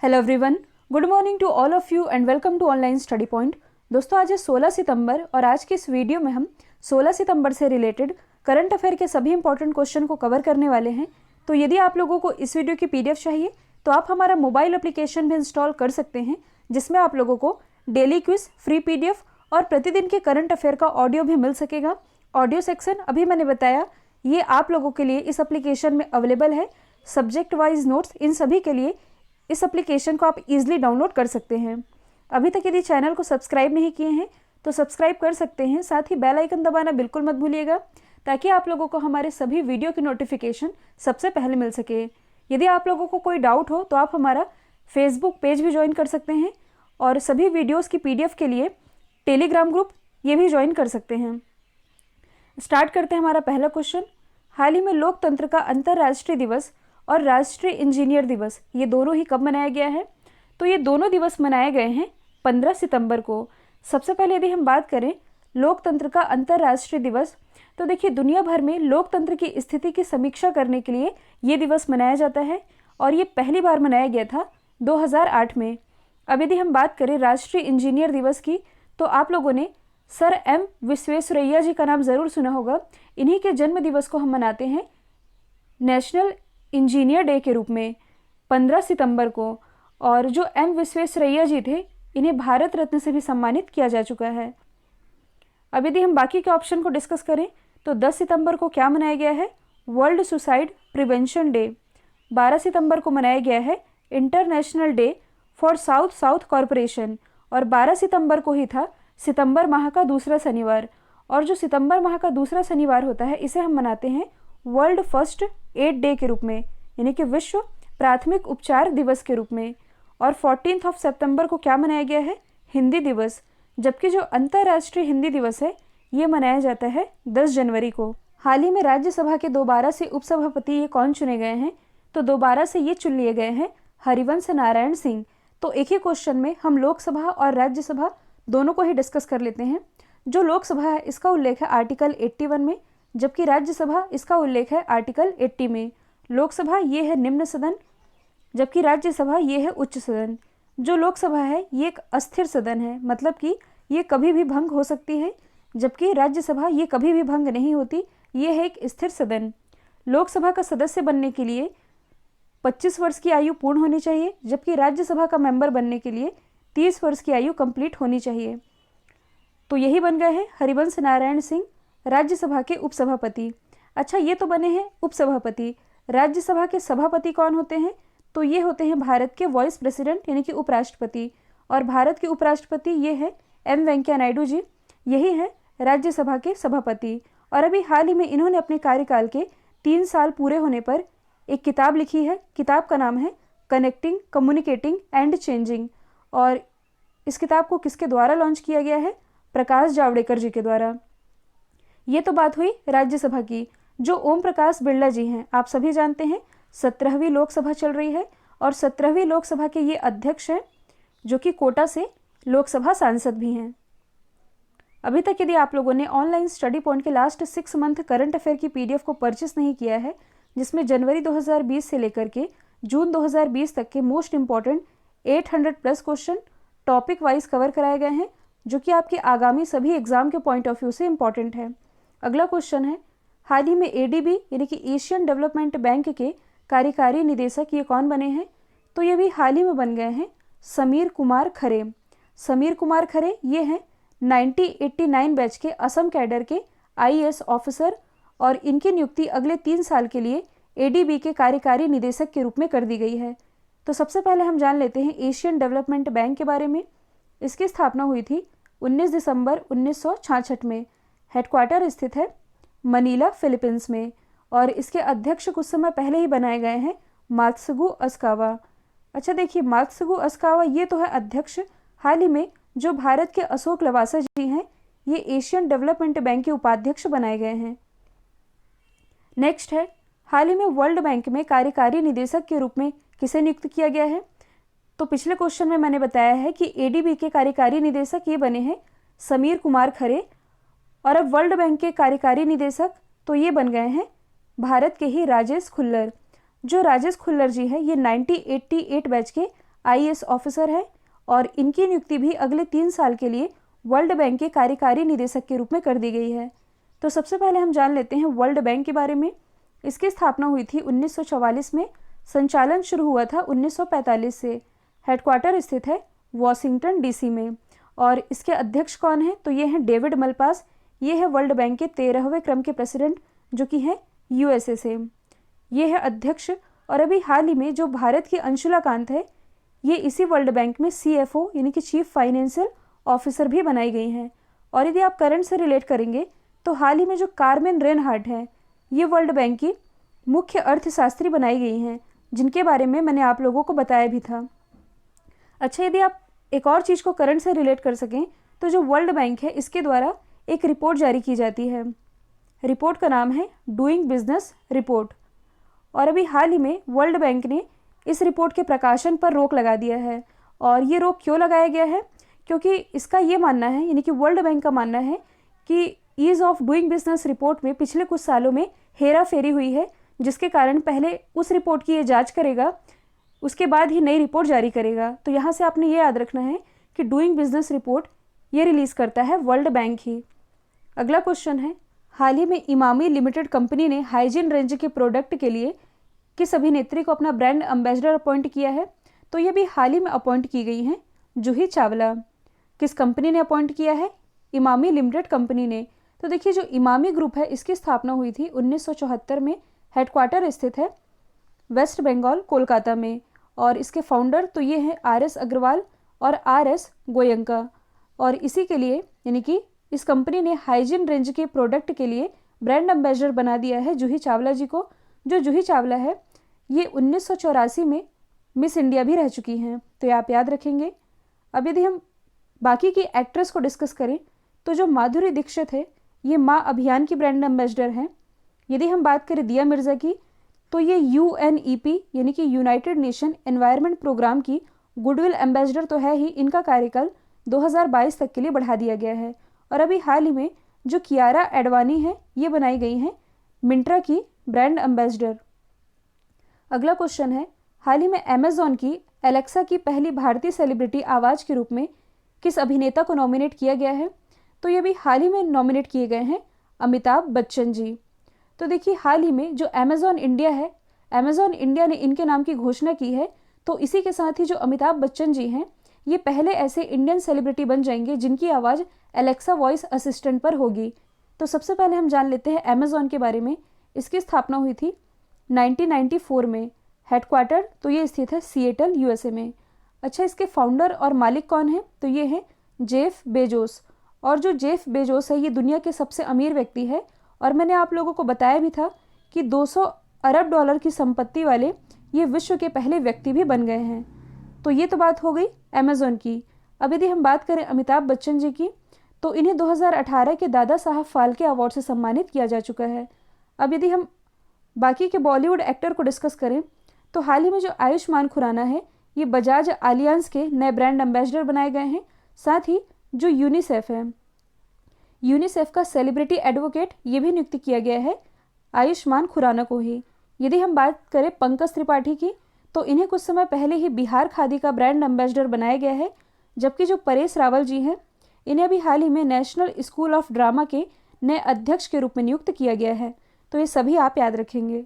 Hello everyone, good morning to all of you and welcome to online study point. दोस्तों, आज है 16 सितंबर और आज की इस वीडियो में हम 16 सितंबर से रिलेटेड करंट अफेयर के सभी इंपॉर्टेंट क्वेश्चन को कवर करने वाले हैं। तो यदि आप लोगों को इस वीडियो की पीडीएफ चाहिए तो आप हमारा मोबाइल एप्लीकेशन भी इंस्टॉल कर सकते हैं, जिसमें आप लोगों को डेली क्विज, फ्री पीडीएफ और प्रतिदिन के करंट अफेयर का ऑडियो भी मिल सकेगा। ऑडियो सेक्शन अभी मैंने बताया, ये आप लोगों के लिए इस एप्लीकेशन में अवेलेबल है। सब्जेक्ट वाइज नोट्स इन सभी के लिए इस एप्लीकेशन को आप इजीली डाउनलोड कर सकते हैं। अभी तक यदि चैनल को सब्सक्राइब नहीं किए हैं तो सब्सक्राइब कर सकते हैं, साथ ही बेल आइकन दबाना बिल्कुल मत भूलिएगा ताकि आप लोगों को हमारे सभी वीडियो की नोटिफिकेशन सबसे पहले मिल सके। यदि आप लोगों को कोई डाउट हो तो आप हमारा फेसबुक पेज भी ज्वाइन कर सकते हैं और सभी वीडियोज़ की पीडीएफ के लिए टेलीग्राम ग्रुप ये भी ज्वाइन कर सकते हैं। स्टार्ट करते हैं हमारा पहला क्वेश्चन। हाल ही में लोकतंत्र का अंतर्राष्ट्रीय दिवस और राष्ट्रीय इंजीनियर दिवस ये दोनों ही कब मनाया गया है? तो ये दोनों दिवस मनाए गए हैं 15 सितंबर को। सबसे पहले यदि हम बात करें लोकतंत्र का अंतर्राष्ट्रीय दिवस, तो देखिए दुनिया भर में लोकतंत्र की स्थिति की समीक्षा करने के लिए ये दिवस मनाया जाता है और ये पहली बार मनाया गया था 2008 में। अब यदि हम बात करें राष्ट्रीय इंजीनियर दिवस की, तो आप लोगों ने सर एम विश्वेश्वरैया जी का नाम ज़रूर सुना होगा। इन्हीं के जन्म दिवस को हम मनाते हैं नेशनल इंजीनियर डे के रूप में 15 सितंबर को। और जो एम विश्वेश्वरैया जी थे, इन्हें भारत रत्न से भी सम्मानित किया जा चुका है। अब यदि हम बाकी के ऑप्शन को डिस्कस करें तो 10 सितंबर को क्या मनाया गया है? World suicide prevention day. 12 सितंबर को मनाया गया है international day for south south corporation. और 12 सितंबर को ही था सितंबर माह का दूसरा शनिवार। और जो सितंबर माह का दूसरा शनिवार होता है, इसे हम मनाते हैं वर्ल्ड फर्स्ट एड डे के रूप में, यानी कि विश्व प्राथमिक उपचार दिवस के रूप में। और 14 सितंबर को क्या मनाया गया है? हिंदी दिवस। जबकि जो अंतर्राष्ट्रीय हिंदी दिवस है ये मनाया जाता है 10 जनवरी को। हाल ही में राज्यसभा के दोबारा से उपसभापति ये कौन चुने गए हैं? तो दोबारा से ये चुन लिए गए हैं हरिवंश नारायण सिंह। तो एक ही क्वेश्चन में हम लोकसभा और राज्यसभा दोनों को ही डिस्कस कर लेते हैं। जो लोकसभा है इसका उल्लेख है आर्टिकल 81 में, जबकि राज्यसभा इसका उल्लेख है आर्टिकल 80 में। लोकसभा ये है निम्न सदन, जबकि राज्यसभा ये है उच्च सदन। जो लोकसभा है ये एक अस्थिर सदन है, मतलब कि ये कभी भी भंग हो सकती है, जबकि राज्यसभा ये कभी भी भंग नहीं होती, ये है एक स्थिर सदन। लोकसभा का सदस्य बनने के लिए 25 वर्ष की आयु पूर्ण होनी चाहिए, जबकि राज्यसभा का मेंबर बनने के लिए 30 वर्ष की आयु कंप्लीट होनी चाहिए। तो यही बन गए हैं हरिवंश नारायण सिंह राज्यसभा के उपसभापति। अच्छा, ये तो बने हैं उपसभापति। राज्यसभा के सभापति कौन होते हैं? तो ये होते हैं भारत के वाइस प्रेसिडेंट यानी कि उपराष्ट्रपति। और भारत के उपराष्ट्रपति ये है एम वेंकैया नायडू जी, यही है राज्यसभा के सभापति। और अभी हाल ही में इन्होंने अपने कार्यकाल के 3 साल पूरे होने पर एक किताब लिखी है। किताब का नाम है कनेक्टिंग, कम्युनिकेटिंग एंड चेंजिंग। और इस किताब को किसके द्वारा लॉन्च किया गया है? प्रकाश जावड़ेकर जी के द्वारा। ये तो बात हुई राज्यसभा की। जो ओम प्रकाश बिरला जी हैं, आप सभी जानते हैं 17वीं लोकसभा चल रही है और 17वीं लोकसभा के ये अध्यक्ष हैं, जो कि कोटा से लोकसभा सांसद भी हैं। अभी तक यदि आप लोगों ने ऑनलाइन स्टडी पॉइंट के लास्ट 6 मंथ करंट अफेयर की पीडीएफ को परचेस नहीं किया है, जिसमें जनवरी 2020 से लेकर के जून 2020 तक के most important 800+ question topic wise cover कराए गए हैं, जो कि आपके आगामी सभी एग्जाम के पॉइंट ऑफ व्यू से इंपॉर्टेंट है। अगला क्वेश्चन है, हाल ही में एडीबी यानी कि एशियन डेवलपमेंट बैंक के कार्यकारी निदेशक ये कौन बने हैं? तो ये भी हाल ही में बन गए हैं समीर कुमार खरे। समीर कुमार खरे ये हैं 1989 बैच के असम कैडर के आईएएस ऑफिसर और इनकी नियुक्ति अगले 3 साल के लिए एडीबी के कार्यकारी निदेशक के रूप में कर दी गई है। तो सबसे पहले हम जान लेते हैं एशियन डेवलपमेंट बैंक के बारे में। इसकी स्थापना हुई थी 19 दिसंबर 1966 में। हेडक्वार्टर स्थित है मनीला, फिलीपींस में। और इसके अध्यक्ष कुछ समय पहले ही बनाए गए हैं मात्सुगु असाकावा। अच्छा देखिए, मात्सुगु असाकावा ये तो है अध्यक्ष। हाल ही में जो भारत के अशोक लवासा जी हैं, ये एशियन डेवलपमेंट बैंक के उपाध्यक्ष बनाए गए हैं। नेक्स्ट है, हाल ही में वर्ल्ड बैंक में कार्यकारी निदेशक के रूप में किसे नियुक्त किया गया है? तो पिछले क्वेश्चन में मैंने बताया है कि एडीबी के कार्यकारी निदेशक ये बने हैं समीर कुमार खरे। और अब वर्ल्ड बैंक के कार्यकारी निदेशक तो ये बन गए हैं भारत के ही राजेश खुल्लर। जो राजेश खुल्लर जी हैं, ये 1988 बैच के IAS ऑफिसर है और इनकी नियुक्ति भी अगले 3 साल के लिए वर्ल्ड बैंक के कार्यकारी निदेशक के रूप में कर दी गई है। तो सबसे पहले हम जान लेते हैं वर्ल्ड बैंक के बारे में। इसकी स्थापना हुई थी 1944 में, संचालन शुरू हुआ था 1945 से। हेडक्वार्टर स्थित है वॉशिंगटन DC में। और इसके अध्यक्ष कौन है? तो ये हैं डेविड मलपास। ये है वर्ल्ड बैंक के 13वें क्रम के प्रेसिडेंट, जो कि हैं USA से। ये है अध्यक्ष। और अभी हाल ही में जो भारत की अंशुला कांत है, ये इसी वर्ल्ड बैंक में CFO यानी कि चीफ फाइनेंशियल ऑफिसर भी बनाई गई हैं। और यदि आप करंट से रिलेट करेंगे तो हाल ही में जो कार्मेन रेनहार्ट हैं, ये वर्ल्ड बैंक की मुख्य अर्थशास्त्री बनाई गई हैं, जिनके बारे में मैंने आप लोगों को बताया भी था। अच्छा, यदि आप एक और चीज़ को करंट से रिलेट कर सकें तो जो वर्ल्ड बैंक है, इसके द्वारा एक रिपोर्ट जारी की जाती है। रिपोर्ट का नाम है डूइंग बिजनेस रिपोर्ट। और अभी हाल ही में वर्ल्ड बैंक ने इस रिपोर्ट के प्रकाशन पर रोक लगा दिया है। और ये रोक क्यों लगाया गया है? क्योंकि इसका ये मानना है, यानी कि वर्ल्ड बैंक का मानना है कि ease of doing business report में पिछले कुछ सालों में हेरा फेरी हुई है, जिसके कारण पहले उस रिपोर्ट की ये जांच करेगा, उसके बाद ही नई रिपोर्ट जारी करेगा। तो यहाँ से आपने ये याद रखना है कि डूइंग बिजनेस रिपोर्ट ये रिलीज़ करता है वर्ल्ड बैंक ही। अगला क्वेश्चन है, हाल ही में इमामी लिमिटेड कंपनी ने हाइजीन रेंज के प्रोडक्ट के लिए किस अभिनेत्री को अपना ब्रांड एम्बेसडर अपॉइंट किया है? तो ये भी हाल ही में अपॉइंट की गई हैं जूही चावला। किस कंपनी ने अपॉइंट किया है? इमामी लिमिटेड कंपनी ने। तो देखिए, जो इमामी ग्रुप है, इसकी स्थापना हुई थी 1974 में। हेडक्वार्टर स्थित है वेस्ट बंगाल, कोलकाता में। और इसके फाउंडर तो ये हैं RS अग्रवाल और RS गोयंका। और इसी के लिए, यानी कि इस कंपनी ने हाइजीन रेंज के प्रोडक्ट के लिए ब्रांड एम्बेसडर बना दिया है जूही चावला जी को। जो जूही चावला है, ये 1984 में मिस इंडिया भी रह चुकी हैं, तो ये आप याद रखेंगे। अब यदि हम बाकी की एक्ट्रेस को डिस्कस करें तो जो माधुरी दीक्षित है, ये माँ अभियान की ब्रांड एम्बेसडर हैं। यदि हम बात करें दिया मिर्ज़ा की, तो ये UNEP यानी कि यूनाइटेड नेशन एनवायरनमेंट प्रोग्राम की गुडविल एम्बेसडर तो है ही। इनका कार्यकाल 2022 तक के लिए बढ़ा दिया गया है। और अभी हाल ही में जो कियारा एडवानी है, ये बनाई गई हैं मिंत्रा की ब्रांड एम्बेसडर। अगला क्वेश्चन है, हाल ही में अमेजॉन की एलेक्सा की पहली भारतीय सेलिब्रिटी आवाज़ के रूप में किस अभिनेता को नॉमिनेट किया गया है? तो ये भी हाल ही में नॉमिनेट किए गए हैं अमिताभ बच्चन जी। तो देखिए, हाल ही में जो अमेजॉन इंडिया है, अमेजॉन इंडिया ने इनके नाम की घोषणा की है। तो इसी के साथ ही जो अमिताभ बच्चन जी हैं, ये पहले ऐसे इंडियन सेलिब्रिटी बन जाएंगे जिनकी आवाज़ एलेक्सा वॉइस असिस्टेंट पर होगी। तो सबसे पहले हम जान लेते हैं अमेजॉन के बारे में। इसकी स्थापना हुई थी 1994 में। हेडक्वार्टर तो ये स्थित है सिएटल, USA में। अच्छा, इसके फाउंडर और मालिक कौन है? तो ये हैं जेफ बेजोस। और जो जेफ बेजोस है, ये दुनिया के सबसे अमीर व्यक्ति है। और मैंने आप लोगों को बताया भी था कि 200 अरब डॉलर की संपत्ति वाले ये विश्व के पहले व्यक्ति भी बन गए हैं। तो ये तो बात हो गई अमेजॉन की। अब यदि हम बात करें अमिताभ बच्चन जी की, तो इन्हें 2018 के दादा साहब फाल्के अवार्ड से सम्मानित किया जा चुका है। अब यदि हम बाकी के बॉलीवुड एक्टर को डिस्कस करें, तो हाल ही में जो आयुष्मान खुराना है, ये बजाज आलियांज के नए ब्रांड एम्बेसडर बनाए गए हैं। साथ ही जो यूनिसेफ है, यूनिसेफ का सेलिब्रिटी एडवोकेट ये भी नियुक्त किया गया है आयुष्मान खुराना को ही। यदि हम बात करें पंकज त्रिपाठी की, तो इन्हें कुछ समय पहले ही बिहार खादी का ब्रांड एम्बेसडर बनाया गया है। जबकि जो परेश रावल जी हैं, इन्हें अभी हाल ही में नेशनल स्कूल ऑफ ड्रामा के नए अध्यक्ष के रूप में नियुक्त किया गया है। तो ये सभी आप याद रखेंगे।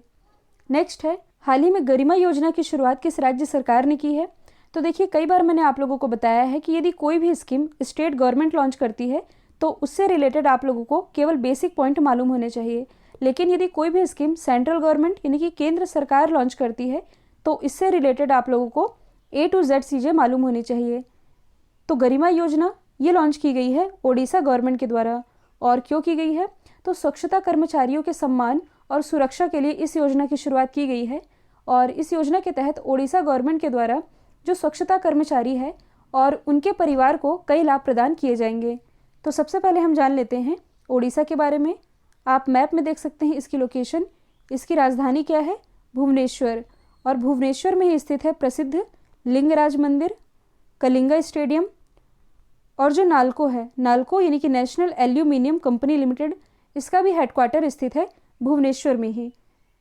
नेक्स्ट है, हाल ही में गरिमा योजना की शुरुआत किस राज्य सरकार ने की है? तो देखिए, कई बार मैंने आप लोगों को बताया है कि यदि कोई भी स्कीम स्टेट गवर्नमेंट लॉन्च करती है तो उससे रिलेटेड आप लोगों को केवल बेसिक पॉइंट मालूम होने चाहिए। लेकिन यदि कोई भी स्कीम सेंट्रल गवर्नमेंट यानी कि केंद्र सरकार लॉन्च करती है तो इससे रिलेटेड आप लोगों को A to Z चीज़ें मालूम होनी चाहिए। तो गरिमा योजना ये लॉन्च की गई है ओडिशा गवर्नमेंट के द्वारा। और क्यों की गई है? तो स्वच्छता कर्मचारियों के सम्मान और सुरक्षा के लिए इस योजना की शुरुआत की गई है। और इस योजना के तहत ओडिशा गवर्नमेंट के द्वारा जो स्वच्छता कर्मचारी है और उनके परिवार को कई लाभ प्रदान किए जाएंगे। तो सबसे पहले हम जान लेते हैं ओडिशा के बारे में। आप मैप में देख सकते हैं इसकी लोकेशन। इसकी राजधानी क्या है? भुवनेश्वर। और भुवनेश्वर में ही स्थित है प्रसिद्ध लिंगराज मंदिर, कलिंगा स्टेडियम। और जो नाल्को है, नाल्को यानी कि नेशनल एल्यूमिनियम कंपनी लिमिटेड, इसका भी हेडक्वार्टर स्थित है भुवनेश्वर में ही।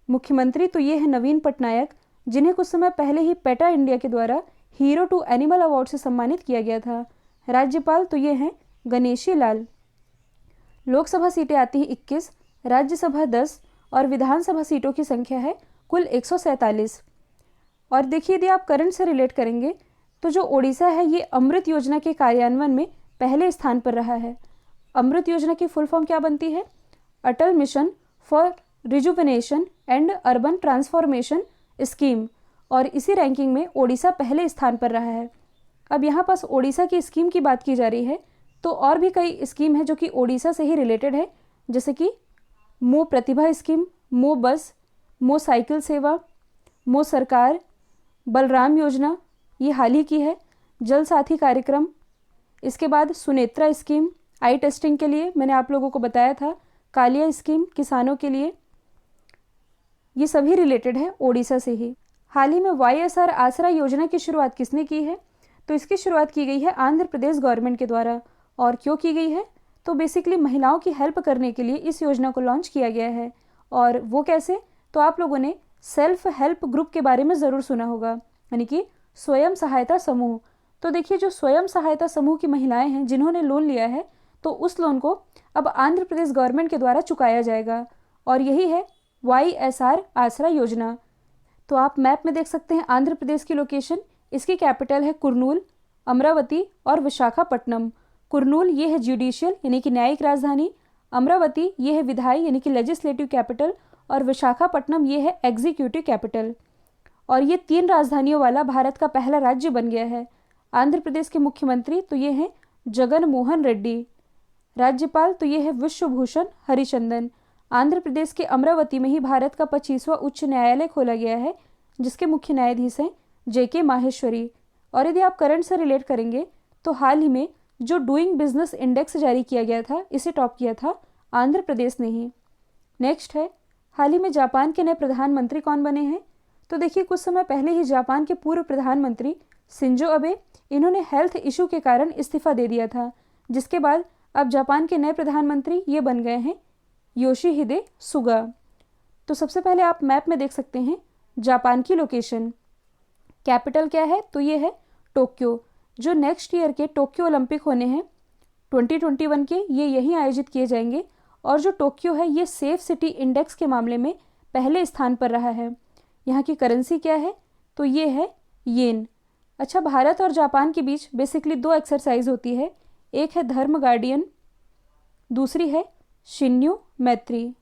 मुख्यमंत्री तो ये है नवीन पटनायक, जिन्हें कुछ समय पहले ही पेटा इंडिया के द्वारा हीरो टू एनिमल अवार्ड से सम्मानित किया गया था। राज्यपाल तो ये हैं गणेशी लाल। लोकसभा सीटें आती हैं 21, राज्यसभा 10 और विधानसभा सीटों की संख्या है कुल 147। और देखिए, यदि आप करंट से रिलेट करेंगे तो जो ओडिशा है ये अमृत योजना के कार्यान्वयन में पहले स्थान पर रहा है। अमृत योजना की फुल फॉर्म क्या बनती है? Atal mission for rejuvenation and urban transformation scheme. और इसी रैंकिंग में ओडिशा पहले स्थान पर रहा है। अब यहाँ पास ओडिशा की स्कीम की बात की जा रही है, तो और भी कई स्कीम है जो कि ओडिशा से ही रिलेटेड है, जैसे कि मो प्रतिभा स्कीम, मो बस, मो साइकिल सेवा, मो सरकार, बलराम योजना, ये हाल ही की है। जल साथी कार्यक्रम, इसके बाद सुनेत्रा स्कीम आई टेस्टिंग के लिए, मैंने आप लोगों को बताया था, कालिया स्कीम किसानों के लिए, ये सभी रिलेटेड है ओडिशा से ही। हाल ही में YSR आसरा योजना की शुरुआत किसने की है? तो इसकी शुरुआत की गई है आंध्र प्रदेश गवर्नमेंट के द्वारा। और क्यों की गई है? तो बेसिकली महिलाओं की हेल्प करने के लिए इस योजना को लॉन्च किया गया है। और वो कैसे? तो आप लोगों ने सेल्फ हेल्प ग्रुप के बारे में ज़रूर सुना होगा, यानी कि स्वयं सहायता समूह। तो देखिए, जो स्वयं सहायता समूह की महिलाएं हैं जिन्होंने लोन लिया है, तो उस लोन को अब आंध्र प्रदेश गवर्नमेंट के द्वारा चुकाया जाएगा। और यही है YSR आसरा योजना। तो आप मैप में देख सकते हैं आंध्र प्रदेश की लोकेशन। इसकी कैपिटल है कुर्नूल, अमरावती और विशाखापट्टनम। कुर्नूल ये है जुडिशियल यानी कि न्यायिक राजधानी, अमरावती ये है विधायी यानी कि लेजिस्लेटिव कैपिटल, और विशाखापट्टनम ये है एग्जीक्यूटिव कैपिटल। और ये 3 राजधानियों वाला भारत का पहला राज्य बन गया है। आंध्र प्रदेश के मुख्यमंत्री तो ये हैं जगन मोहन रेड्डी। राज्यपाल तो ये है विश्वभूषण हरिचंदन। आंध्र प्रदेश के अमरावती में ही भारत का 25वां उच्च न्यायालय खोला गया है, जिसके मुख्य न्यायाधीश हैं JK माहेश्वरी। और यदि आप करंट से रिलेट करेंगे तो हाल ही में जो डूइंग बिजनेस इंडेक्स जारी किया गया था, इसे टॉप किया था आंध्र प्रदेश ने ही। नेक्स्ट है, हाल ही में जापान के नए प्रधानमंत्री कौन बने हैं? तो देखिए, कुछ समय पहले ही जापान के पूर्व प्रधानमंत्री शिंजो अबे, इन्होंने हेल्थ इशू के कारण इस्तीफा दे दिया था, जिसके बाद अब जापान के नए प्रधानमंत्री ये बन गए हैं योशिहिदे सुगा। तो सबसे पहले आप मैप में देख सकते हैं जापान की लोकेशन। कैपिटल क्या है? तो ये है टोक्यो। जो नेक्स्ट ईयर के टोक्यो ओलंपिक होने हैं 2021 के, ये यहीं आयोजित किए जाएंगे। और जो टोक्यो है ये सेफ सिटी इंडेक्स के मामले में पहले स्थान पर रहा है। यहाँ की करेंसी क्या है? तो ये है येन। अच्छा, भारत और जापान के बीच बेसिकली 2 एक्सरसाइज होती है, एक है धर्म गार्डियन, दूसरी है शिन्यू मैत्री।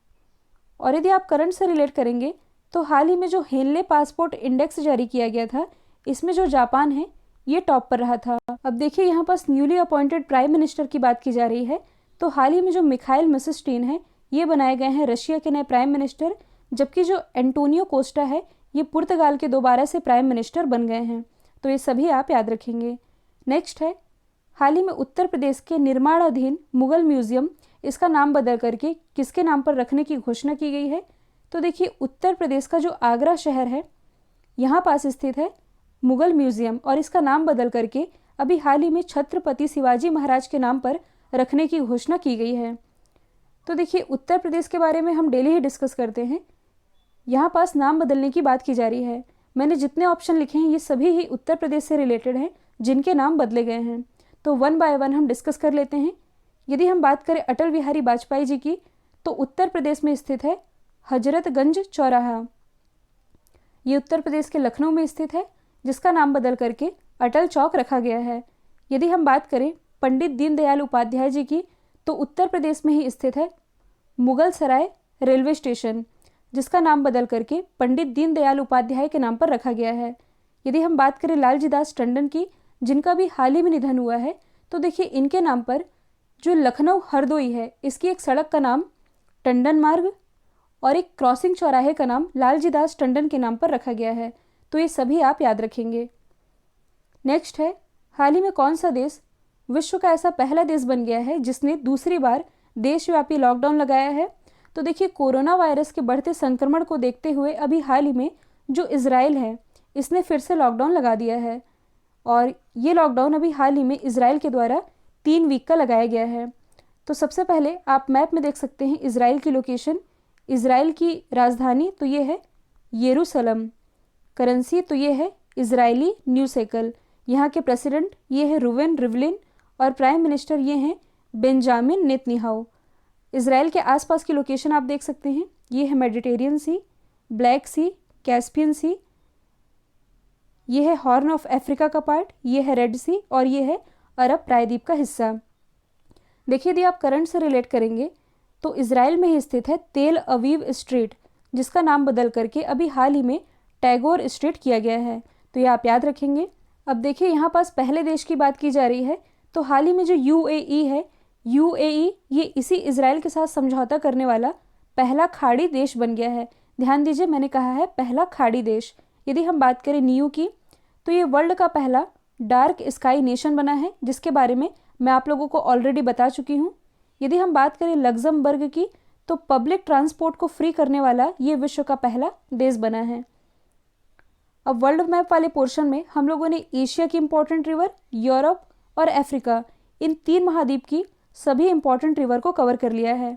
और यदि आप करंट से रिलेट करेंगे तो हाल ही में जो हेनले पासपोर्ट इंडेक्स जारी किया गया था, इसमें जो जापान है ये टॉप पर रहा था। अब देखिए, यहाँ पास न्यूली अपॉइंटेड प्राइम मिनिस्टर की बात की जा रही है। तो हाल ही में जो मिखाइल मिसिस्टीन है ये बनाए गए हैं रशिया के नए प्राइम मिनिस्टर, जबकि जो एंटोनियो कोस्टा है ये पुर्तगाल के दोबारा से प्राइम मिनिस्टर बन गए हैं। तो ये सभी आप याद रखेंगे। नेक्स्ट है, हाल ही में उत्तर प्रदेश के निर्माणाधीन मुगल म्यूजियम, इसका नाम बदल करके किसके नाम पर रखने की घोषणा की गई है? तो देखिए, उत्तर प्रदेश का जो आगरा शहर है यहाँ पास स्थित है मुगल म्यूजियम, और इसका नाम बदल करके अभी हाल ही में छत्रपति शिवाजी महाराज के नाम पर रखने की घोषणा की गई है। तो देखिए, उत्तर प्रदेश के बारे में हम डेली ही डिस्कस करते हैं, यहाँ पास नाम बदलने की बात की जा रही है। मैंने जितने ऑप्शन लिखे हैं ये सभी ही उत्तर प्रदेश से रिलेटेड हैं जिनके नाम बदले गए हैं। तो 1 बाय 1 हम डिस्कस कर लेते हैं। यदि हम बात करें अटल बिहारी वाजपेयी जी की, तो उत्तर प्रदेश में स्थित है हजरतगंज चौराहा। ये उत्तर प्रदेश के लखनऊ में स्थित है, जिसका नाम बदल करके अटल चौक रखा गया है। यदि हम बात करें पंडित दीनदयाल उपाध्याय जी की, तो उत्तर प्रदेश में ही स्थित है मुगल सराय रेलवे स्टेशन, जिसका नाम बदल करके पंडित दीनदयाल उपाध्याय के नाम पर रखा गया है। यदि हम बात करें लालजी दास टंडन की, जिनका भी हाल ही में निधन हुआ है, तो देखिए इनके नाम पर जो लखनऊ हरदोई है, इसकी एक सड़क का नाम टंडन मार्ग और एक क्रॉसिंग चौराहे का नाम लालजी दास टंडन के नाम पर रखा गया है। तो ये सभी आप याद रखेंगे। नेक्स्ट है, हाल ही में कौन सा देश विश्व का ऐसा पहला देश बन गया है जिसने दूसरी बार देशव्यापी लॉकडाउन लगाया है? तो देखिए, कोरोना वायरस के बढ़ते संक्रमण को देखते हुए अभी हाल ही में जो इजराइल है, इसने फिर से लॉकडाउन लगा दिया है। और ये लॉकडाउन अभी हाल ही में इजराइल के द्वारा 3 वीक का लगाया गया है। तो सबसे पहले आप मैप में देख सकते हैं इजराइल की लोकेशन। इजराइल की राजधानी तो ये है यरूशलेम। करेंसी तो ये है इजरायली न्यू शेकल। यहाँ के प्रेसिडेंट ये है रूवेन रिवलिन और प्राइम मिनिस्टर ये हैं बेंजामिन नेतन्याहू। इसराइल के आसपास की लोकेशन आप देख सकते हैं, ये है मेडिटेरियन सी, ब्लैक सी, कैस्पियन सी, ये है हॉर्न ऑफ अफ्रीका का पार्ट, ये है रेड सी और ये है अरब प्रायद्वीप का हिस्सा। देखिए यदि आप करंट से रिलेट करेंगे तो इसराइल में ही स्थित है तेल अवीव स्ट्रेट, जिसका नाम बदल करके अभी हाल ही में टैगोर स्ट्रेट किया गया है, तो ये आप याद रखेंगे। अब देखिए यहाँ पास पहले देश की बात की जा रही है, तो हाल ही में जो यूएई है, यूएई ये इसी इसराइल के साथ समझौता करने वाला पहला खाड़ी देश बन गया है। ध्यान दीजिए मैंने कहा है पहला खाड़ी देश। यदि हम बात करें न्यू की, तो ये वर्ल्ड का पहला डार्क स्काई नेशन बना है, जिसके बारे में मैं आप लोगों को ऑलरेडी बता चुकी हूँ। यदि हम बात करें लग्जमबर्ग की, तो पब्लिक ट्रांसपोर्ट को फ्री करने वाला ये विश्व का पहला देश बना है। अब वर्ल्ड मैप वाले पोर्शन में हम लोगों ने एशिया की इंपॉर्टेंट रिवर, यूरोप और अफ्रीका, इन 3 महाद्वीप की सभी इंपॉर्टेंट रिवर को कवर कर लिया है।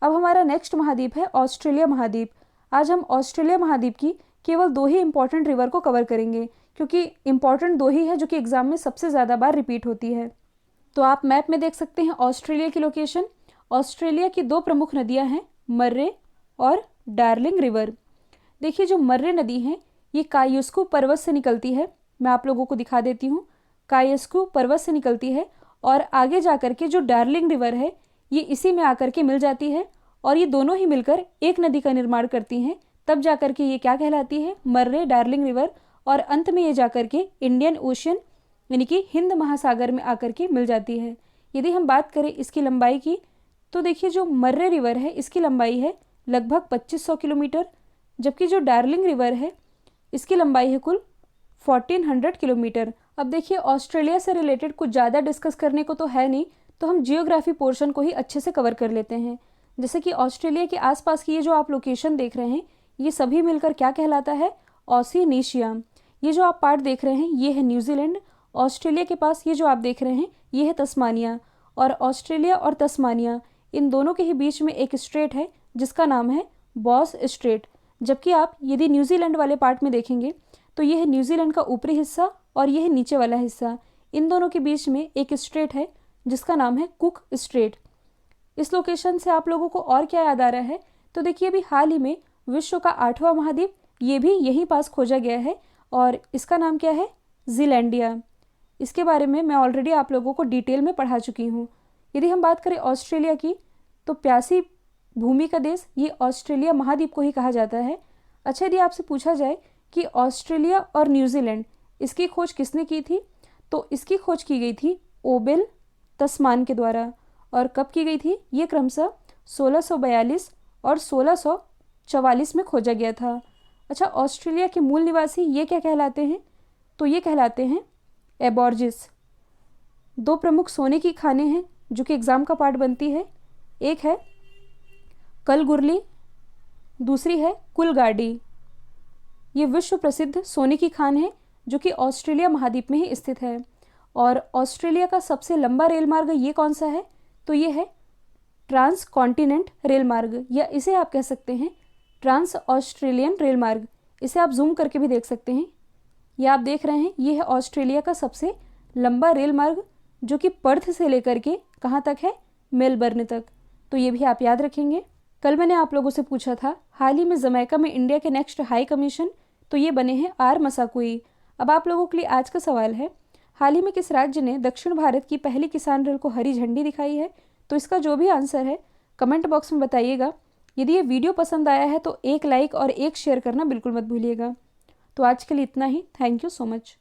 अब हमारा नेक्स्ट महाद्वीप है ऑस्ट्रेलिया महाद्वीप। आज हम ऑस्ट्रेलिया महाद्वीप की केवल 2 ही इंपॉर्टेंट रिवर को कवर करेंगे, क्योंकि इंपॉर्टेंट 2 ही है जो कि एग्जाम में सबसे ज़्यादा बार रिपीट होती है। तो आप मैप में देख सकते हैं ऑस्ट्रेलिया की लोकेशन। ऑस्ट्रेलिया की 2 प्रमुख नदियां हैं, मर्रे और डार्लिंग रिवर। देखिए जो मर्रे नदी है ये कायस्कू पर्वत से निकलती है, मैं आप लोगों को दिखा देती हूँ। कायस्कू पर्वत से निकलती है और आगे जाकर के जो डार्लिंग रिवर है ये इसी में आकर के मिल जाती है, और ये दोनों ही मिलकर एक नदी का निर्माण करती हैं। तब जाकर के ये क्या कहलाती है, मर्रे डार्लिंग रिवर, और अंत में ये जाकर के इंडियन ओशियन यानी कि हिंद महासागर में आकर के मिल जाती है। यदि हम बात करें इसकी लंबाई की, तो देखिए जो मर्रे रिवर है इसकी लंबाई है लगभग 2500 किलोमीटर, जबकि जो डार्लिंग रिवर है इसकी लंबाई है कुल 1400 किलोमीटर। अब देखिए ऑस्ट्रेलिया से रिलेटेड कुछ ज़्यादा डिस्कस करने को तो है नहीं, तो हम जियोग्राफी पोर्शन को ही अच्छे से कवर कर लेते हैं। जैसे कि ऑस्ट्रेलिया के आसपास की ये जो आप लोकेशन देख रहे हैं ये सभी मिलकर क्या कहलाता है, ऑसिनेशिया। ये जो आप पार्ट देख रहे हैं ये है न्यूजीलैंड। ऑस्ट्रेलिया के पास ये जो आप देख रहे हैं ये है तस्मानिया, और ऑस्ट्रेलिया और तस्मानिया इन दोनों के ही बीच में एक स्ट्रेट है जिसका नाम है बॉस स्ट्रेट। जबकि आप यदि न्यूजीलैंड वाले पार्ट में देखेंगे तो ये है न्यूजीलैंड का ऊपरी हिस्सा और ये है नीचे वाला हिस्सा। इन दोनों के बीच में एक स्ट्रेट है जिसका नाम है कुक स्ट्रेट। इस लोकेशन से आप लोगों को और क्या याद आ रहा है, तो देखिए अभी हाल ही में विश्व का 8वां महाद्वीप ये भी यहीं पास खोजा गया है, और इसका नाम क्या है, जीलैंडिया। इसके बारे में मैं ऑलरेडी आप लोगों को डिटेल में पढ़ा चुकी हूँ। यदि हम बात करें ऑस्ट्रेलिया की, तो प्यासी भूमि का देश ये ऑस्ट्रेलिया महाद्वीप को ही कहा जाता है। अच्छा यदि आपसे पूछा जाए कि ऑस्ट्रेलिया और न्यूजीलैंड इसकी खोज किसने की थी, तो इसकी खोज की गई थी ओबेल तस्मान के द्वारा। और कब की गई थी, ये क्रमशः 1642 और 1644 में खोजा गया था। अच्छा ऑस्ट्रेलिया के मूल निवासी ये क्या कहलाते हैं, तो ये कहलाते हैं एबॉर्जिस। 2 प्रमुख सोने की खानें हैं जो कि एग्ज़ाम का पार्ट बनती है, एक है कलगुरली, दूसरी है कुलगाडी। ये विश्व प्रसिद्ध सोने की खान है जो कि ऑस्ट्रेलिया महाद्वीप में ही स्थित है। और ऑस्ट्रेलिया का सबसे लंबा रेल मार्ग ये कौन सा है, तो ये है ट्रांस कॉन्टिनेंट रेल मार्ग, या इसे आप कह सकते हैं ट्रांस ऑस्ट्रेलियन रेल मार्ग। इसे आप जूम करके भी देख सकते हैं। ये आप देख रहे हैं ये है ऑस्ट्रेलिया का सबसे लंबा रेल मार्ग जो कि पर्थ से लेकर के कहाँ तक है, मेलबर्न तक। तो ये भी आप याद रखेंगे। कल मैंने आप लोगों से पूछा था हाल ही में जमैका में इंडिया के नेक्स्ट हाई कमीशन, तो ये बने हैं आर मसाकुई। अब आप लोगों के लिए आज का सवाल है, हाल ही में किस राज्य ने दक्षिण भारत की पहली किसान रेल को हरी झंडी दिखाई है। तो इसका जो भी आंसर है कमेंट बॉक्स में बताइएगा। यदि ये वीडियो पसंद आया है तो एक लाइक और एक शेयर करना बिल्कुल मत भूलिएगा। तो आज के लिए इतना ही। Thank you so much.